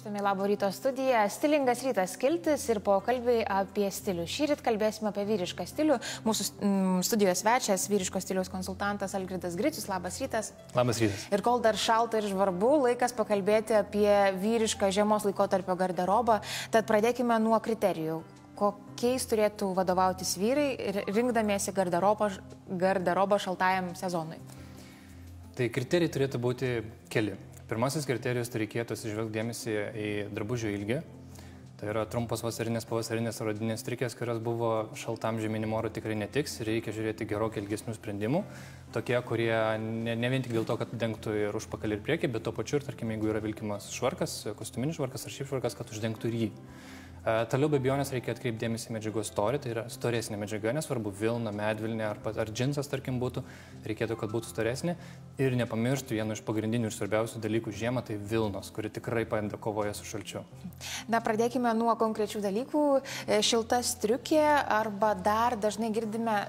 Grįžtame į Labo ryto studiją. Stilingas rytas skiltis ir pokalbiai apie stilių. Šįryt kalbėsime apie vyrišką stilių. Mūsų studijos svečias, vyriško stiliaus konsultantas Algirdas Gricius. Labas rytas. Labas rytas. Ir kol dar šalta ir žvarbu, laikas pakalbėti apie vyrišką žiemos laikotarpio garderobą. Tad pradėkime nuo kriterijų. Kokiais turėtų vadovautis vyrai rinkdamiesi garderobą šaltajam sezonui? Tai kriterijai turėtų būti keli. Pirmasis kriterijus tai reikėtų atsižvelgti dėmesį į drabužio ilgį. Tai yra trumpos vasarinės, pavasarinės ar rudeninės striukės, kurios buvo šaltam žieminiam orui tikrai netiks. Reikia žiūrėti gerokai ilgesnių sprendimų. Tokie, kurie ne vien tik dėl to, kad dengtų ir užpakalį ir priekį, bet tuo pačiu ir, tarkim, jeigu yra vilkimas švarkas, kostiuminis švarkas ar šiaip švarkas, kad uždengtų ir jį. Toliau be abejonės reikia atkreipti dėmesį medžiagos storį, tai yra storesnė medžiaga, nesvarbu vilna, medvilnė ar džinsas, tarkim, būtų, reikėtų, kad būtų storesnė. Ir nepamiršti vieno iš pagrindinių ir svarbiausių dalykų žiemą, tai vilnos, kuri tikrai padeda kovoje su šalčiu. Na, pradėkime nuo konkrečių dalykų. Šilta striukė arba dar dažnai girdime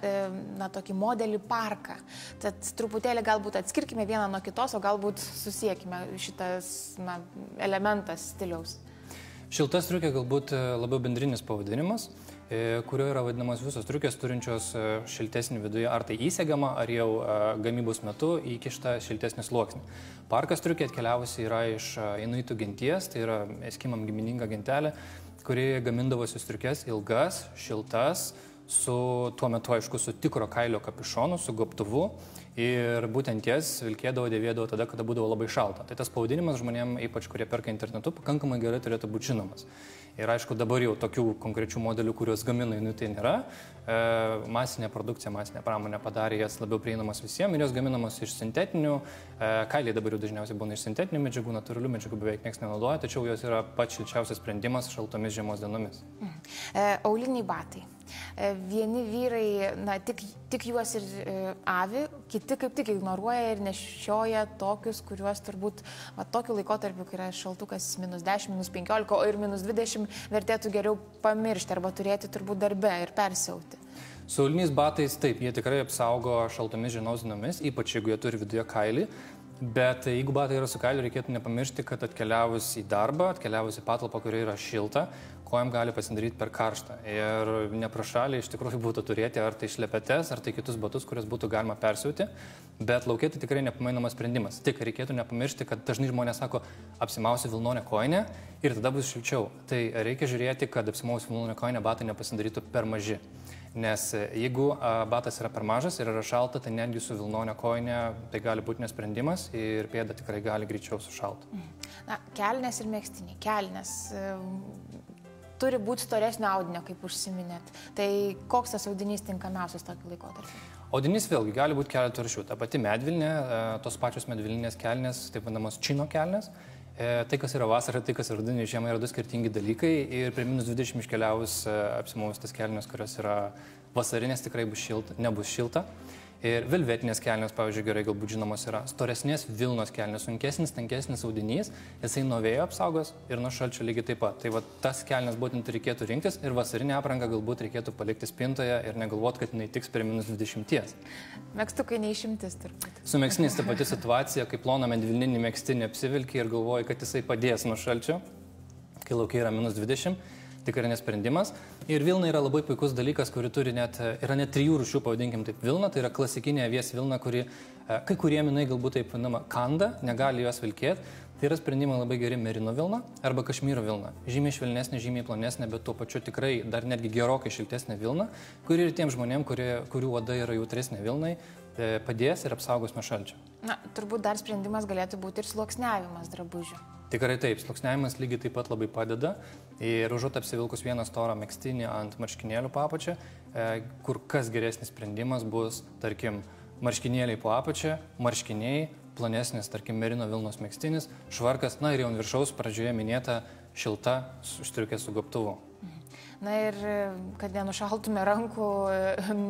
tokį modelį parką. Tad truputėlį galbūt atskirkime vieną nuo kitos, o galbūt susiekime šitas elementas stiliaus. Šilta striukė galbūt labiau bendrinis pavadinimas, kurio yra vadinamos visos striukės turinčios šiltesnį viduje, ar tai įsegama, ar jau gamybos metu įkištą šiltesnį sluoksnį. Parka striukė atkeliavusi yra iš inuitų genties, tai yra eskimam gimininga gentelė, kuri gamindavosi striukės ilgas, šiltas, su tuo metu, aišku, su tikro kailio kapišonu, su gobtuvu. Ir būtent jas vilkėdavo, dėvėdavo tada, kada būdavo labai šalta. Tai tas pavadinimas žmonėms, ypač kurie perka internetu, pakankamai gerai turėtų būti žinomas. Ir aišku, dabar jau tokių konkrečių modelių, kuriuos gamina inuitai nėra. Masinė produkcija, masinė pramonė padarė jas labiau prieinamas visiems ir jos gaminamos iš sintetinių. Kailiai dabar jau dažniausiai būna iš sintetinių medžiagų, natūralių medžiagų beveik niekas nenaudoja, tačiau jos yra pats šilčiausias sprendimas šaltomis žiemos dienomis. Auliniai batai. Vieni vyrai, tik juos ir avi, kiti kaip tik ignoruoja ir nešioja tokius, kuriuos turbūt tokiu laikotarpiu, kai yra šaltukas -10, -15 ir -20, vertėtų geriau pamiršti arba turėti turbūt darbe ir persiauti. Su auliniais batais taip, jie tikrai apsaugo šaltomis žiemos dienomis, ypač jeigu jie turi viduje kailį. Bet jeigu batai yra su kailiu, reikėtų nepamiršti, kad atkeliavus į darbą, atkeliavus į patalpą, kurioje yra šilta, kojam gali pasidaryti per karštą. Ir neprašaliai iš tikrųjų būtų turėti ar tai šlepetes, ar tai kitus batus, kurias būtų galima persiauti. Bet lauke tai tikrai nepamainomas sprendimas. Tik reikėtų nepamiršti, kad dažnai žmonės sako, apsimausiu vilnonę kojinę ir tada bus šilčiau. Tai reikia žiūrėti, kad apsimausiu vilnonę kojinę batai nepasidarytų per maži. Nes jeigu batas yra per mažas ir yra šalta, tai netgi su vilnonė kojinė tai gali būti nesprendimas ir pėda tikrai gali greičiau sušalti. Na, kelnės ir megztiniai. Kelnės turi būti storesnio audinio, kaip užsiminėt. Tai koks tas audinys tinkamiausias tokį laikotarpį? Audinys vėlgi gali būti keletų rūšių. Ta pati medvilnė, tos pačios medvilninės kelnės, taip vadinamos čino kelnės. Tai, kas yra vasara, tai, kas yra rudenį, žiemą yra du skirtingi dalykai ir prie -20 iškeliavus apsimovus tas kelnes, kurios yra vasarinės, tikrai nebus šilta. Ir velvetinės kelnes, pavyzdžiui, gerai galbūt žinomos yra storesnės vilnos kelnes, sunkesnis, tankesnis audinys, jisai nuo vėjo apsaugos ir nuo šalčio lygiai taip pat. Tai va, tas kelnes būtent reikėtų rinktis ir vasarinę aprangą galbūt reikėtų palikti spintoje ir negalvoti, kad jinai tiks prie -20. Megztukai neišimtis turbūt. Su megztiniais ta pati situacija, kai ploną medvilninį megztinį apsivilki ir galvoji, kad jisai padės nuo šalčio, kai laukia yra -20. Tikrai nesprendimas. Ir vilna yra labai puikus dalykas, kuri turi yra net 3 rūšių, pavadinkim taip, vilna. Tai yra klasikinė avies vilna, kuri kai kurie minai galbūt taip vadinama kanda, negali jos vilkėti. Tai yra sprendimai labai geri merino vilna arba kašmyro vilna. Žymiai švelnesnė, žymiai plonesnė, bet tuo pačiu tikrai dar netgi gerokai šiltesnė vilna, kuri ir tiem žmonėm, kurių oda yra jautresnė vilnai, padės ir apsaugos nuo šalčio. Na, turbūt dar sprendimas galėtų būti ir sluoksniavimas drabužių. Tikrai taip, sluoksniavimas lygiai taip pat labai padeda ir užuot apsivilkus vieną storą megztinį ant marškinėlių po apačia, kur kas geresnis sprendimas bus, tarkim, marškinėliai po apačia, marškiniai, plonesnis, tarkim, merino vilnos megztinis, švarkas, na ir jau ant viršaus pradžioje minėta šilta striukė su gobtuvu. Na ir kad nenušaltume rankų,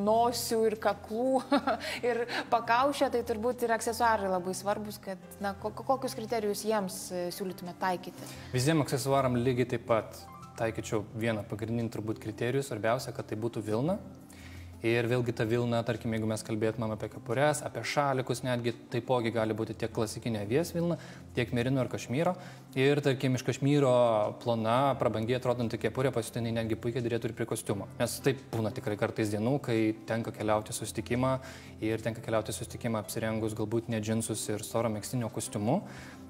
nosių ir kaklų ir pakaušę, tai turbūt ir aksesuarai labai svarbus, kad, kokius kriterijus jiems siūlytume taikyti? Visiems aksesuaram lygiai taip pat taikyčiau vieną pagrindinį turbūt kriterijų, svarbiausia, kad tai būtų vilna. Ir vėlgi ta vilna, tarkim, jeigu mes kalbėtumėm apie kepures, apie šalikus, netgi taipogi gali būti tiek klasikinė avies vilna, tiek merino ir kašmyro. Ir, tarkim, iš kašmyro plona, prabangiai atrodanti kepurė pasiūtinai netgi puikiai dėrėtų ir prie kostiumo. Nes taip būna tikrai kartais dienų, kai tenka keliauti susitikimą ir tenka keliauti susitikimą apsirengus galbūt ne džinsus ir storą megztinio kostiumu.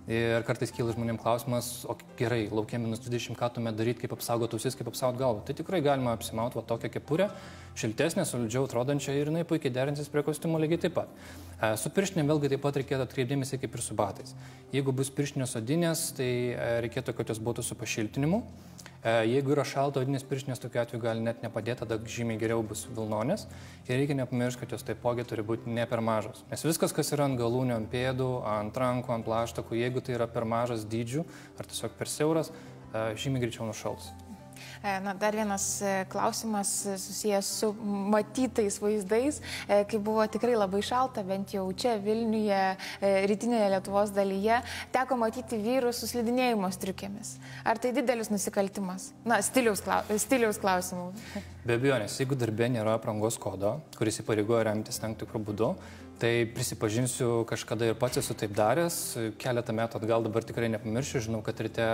Ir kartais kyla žmonėms klausimas, o gerai, laukia -20, ką tuomet daryti, kaip apsaugoti ausis, kaip apsaugoti galvą. Tai tikrai galima apsimauti va tokią kepurę, šiltesnę, solidžiau atrodančią ir jinai puikiai derinsis prie kostiumo lygiai taip pat. Su pirštinėm vėlgi taip pat reikėtų atkreipdėmėsi kaip ir su batais. Jeigu bus pirštinės odinės, tai reikėtų, kad jos būtų su pašiltinimu. Jeigu yra šalto odinės pirštinės, tokiu atveju gali net nepadėti, tada žymiai geriau bus vilnonės. Ir reikia nepamiršti, kad jos taipogi turi būti ne per mažos. Nes viskas, kas yra ant galūnių, ant pėdų, ant rankų, ant plaštakų, jeigu tai yra per mažas dydžių ar tiesiog per siauras, žymiai greičiau nušals. Na, dar vienas klausimas susijęs su matytais vaizdais, kai buvo tikrai labai šalta, bent jau čia Vilniuje, rytinėje Lietuvos dalyje, teko matyti vyrus su slidinėjimo striukėmis. Ar tai didelis nusikaltimas? Na, stiliaus klausimų. Be abejonės, jeigu darbė nėra aprangos kodo, kuris įpareigoja remtis tam tikrų būdų, tai prisipažinsiu, kažkada ir pats esu taip daręs, keletą metų atgal dabar tikrai nepamiršiu, žinau, kad ryte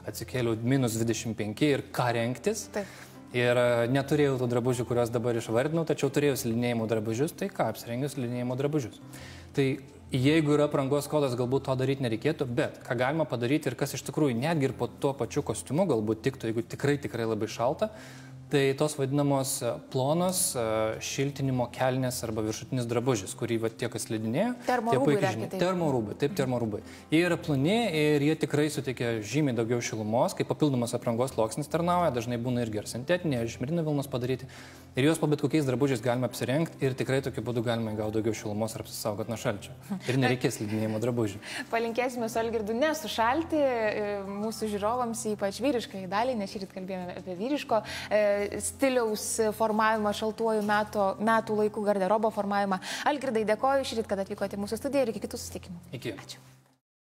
atsikėliau -25 ir ką rengtis. Taip. Ir neturėjau tų drabužių, kuriuos dabar išvardinau, tačiau turėjau slidinėjimo drabužius, tai ką, apsirengiu slidinėjimo drabužius. Tai jeigu yra aprangos kodas, galbūt to daryti nereikėtų, bet ką galima padaryti ir kas iš tikrųjų netgi ir po tuo pačiu kostiumu galbūt tiktų, jeigu tikrai labai šalta, tai tos vadinamos plonos šiltinimo kelnės arba viršutinis drabužis, kurį tie, kas slidinėja, tie puikiai žino. Termorūbai, taip, termorūbai. Jie yra ploni ir jie tikrai suteikia žymiai daugiau šilumos, kaip papildomas aprangos sluoksnis tarnauja, dažnai būna irgi ir sintetinė, iš merino vilnos padaryti. Ir juos po bet kokiais drabužiais galima apsirengti ir tikrai tokiu būdu galima gauti daugiau šilumos ir apsisaugoti nuo šalčio. Ir nereikės slidinėjimo drabužių. Palinkėsime su Algirdu nesušalti mūsų žiūrovams, ypač vyriškai daliai, nes šįryt kalbėjome apie vyriško stiliaus formavimą šaltuoju metų laikų garderobo formavimą. Algirdai, dėkoju šįryt, kad atvykote į mūsų studiją ir iki kitų susitikimų. Iki. Ačiū.